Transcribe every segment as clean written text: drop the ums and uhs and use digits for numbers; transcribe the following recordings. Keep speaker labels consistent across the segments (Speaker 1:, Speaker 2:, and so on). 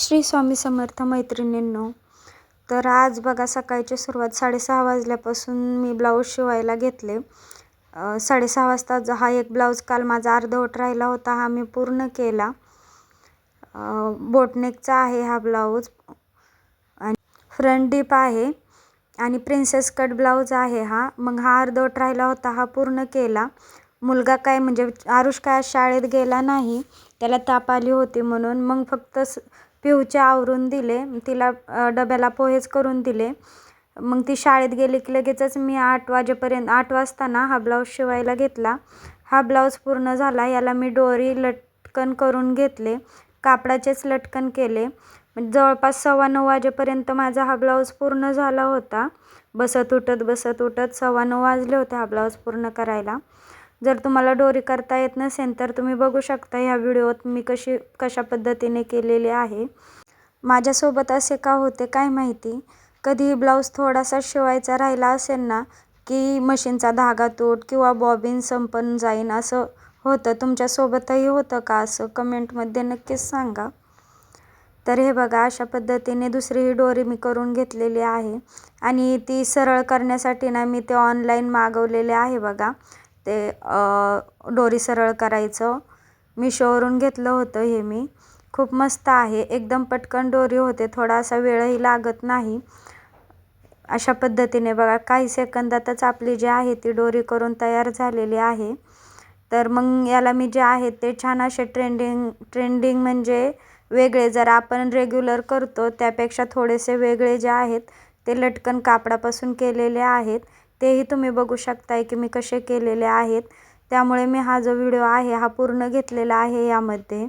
Speaker 1: श्री स्वामी समर्थ मैत्रिणींनो. तर आज बघा सकाळची सुरुवात 6:30 वाजल्यापासून मी ब्लाऊज शिवायला घेतले. 6:30 वाजता हा एक ब्लाऊज काल माझा अर्धवट राहिला होता, हा मी पूर्ण केला. बोटनेकचा आहे हा ब्लाऊज आणि फ्रंट डीप आहे आणि प्रिन्सेस कट ब्लाऊज आहे हा. मग हा अर्धवट राहिला होता, हा पूर्ण केला. मुलगा काय म्हणजे आरुष काय शाळेत गेला नाही, त्याला ताप आली होती म्हणून. मग फक्त पिऊचे आवरून दिले, तिला डब्याला पोहेच करून दिले. मग ती शाळेत गेली की लगेचच मी 8 वाजता ना हा ब्लाऊज शिवायला घेतला. हा ब्लाऊज पूर्ण झाला. याला मी डोरी लटकन करून घेतले, कापडाचेच लटकन केले. जवळपास 9:15 वाजेपर्यंत माझा हा ब्लाऊज पूर्ण झाला होता. बसत उठत 9:15 वाजले होते हा ब्लाऊज पूर्ण करायला. जर तुम्हाला डोरी करता येत नसेल तर तुम्ही बघू शकता ह्या व्हिडिओत मी कशा पद्धतीने केलेले आहे. माझ्यासोबत असे का होते काय माहिती. कधीही ब्लाऊज थोडासा शिवायचा राहिला असेल ना की मशीनचा धागा तूट किंवा बॉबिन संपून जाईन असं होतं. तुमच्यासोबतही होतं का असं? कमेंटमध्ये नक्कीच सांगा. तर हे बघा अशा पद्धतीने दुसरीही डोरी मी करून घेतलेली आहे आणि ती सरळ करण्यासाठी ना मी ते ऑनलाईन मागवलेले आहे बघा. ते डोरी सरळ करायचं मिशोवरून घेतलं होतं हे मी. खूप मस्त आहे, एकदम पटकन डोरी होते, थोडासा वेळही लागत नाही. अशा पद्धतीने बघा काही सेकंदातच आपली जी आहे ती डोरी करून तयार झालेली आहे. तर मग याला मी जे आहे ते छान असे ट्रेंडिंग म्हणजे वेगळे, जर आपण रेग्युलर करतो त्यापेक्षा थोडेसे वेगळे जे आहेत ते लटकन कापडापासून केलेले आहेत. तेही तुम्ही बघू शकताय की मी कसे केलेले आहेत. त्यामुळे मी हा जो व्हिडिओ आहे हा पूर्ण घेतलेला आहे यामध्ये.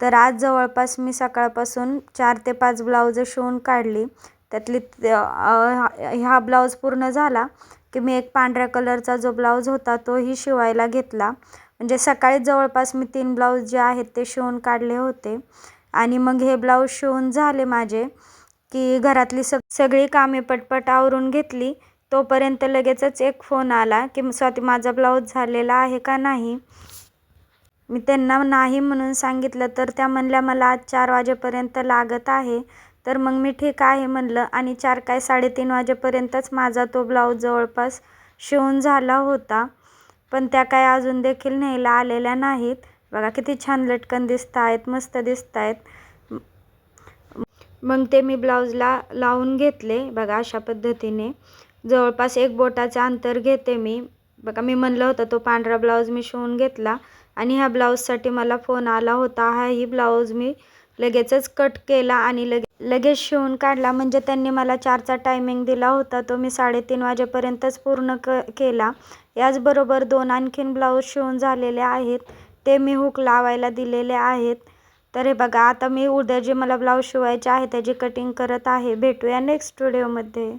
Speaker 1: तर आज जवळपास मी सकाळपासून 4 ते 5 ब्लाऊजं शिवून काढली. त्यातली हा ब्लाऊज पूर्ण झाला की मी एक पांढऱ्या कलरचा जो ब्लाऊज होता तोही शिवायला घेतला. म्हणजे सकाळी जवळपास मी 3 ब्लाऊज जे आहेत ते शिवून काढले होते. आणि मग हे ब्लाऊज शिवून झाले माझे की घरातली सगळी कामे पटपट आवरून घेतली. तोपर्यंत लगेचच एक फोन आला की स्वाती माझा ब्लाऊज झालेला आहे का नाही. मी त्यांना नाही म्हणून सांगितलं तर त्या म्हणल्या मला आज 4 वाजेपर्यंत लागत आहे. तर मग मी ठीक आहे म्हणलं आणि 4 काय 3:30 वाजेपर्यंतच माझा तो ब्लाऊज जवळपास शिवून झाला होता. पण त्या काय अजून देखील न्यायला आलेल्या नाहीत. बघा किती छान लटकन दिसत आहेत, मस्त दिसत आहेत. मग ते मी ब्लाऊजला लावून घेतले बघा अशा पद्धतीने. जवळपास 1 बोटाचं अंतर घेते मी. बघा मी म्हणलं होतं तो पांढरा ब्लाऊज मी शिवून घेतला आणि ह्या ब्लाऊजसाठी मला फोन आला होता. हाही ब्लाऊज मी लगेचच कट केला आणि लगेच शिवून काढला. म्हणजे त्यांनी मला 4चा टायमिंग दिला होता, तो मी 3:30 वाजेपर्यंतच पूर्ण केला. याचबरोबर 2 आणखीन ब्लाऊज शिवून झालेले आहेत, ते मी हुक लावायला दिलेले आहेत. तर हे बघा आता मी उद्या जे मला ब्लाऊज शिवायचे आहे त्याची कटिंग करत आहे. भेटूया नेक्स्ट व्हिडिओमध्ये.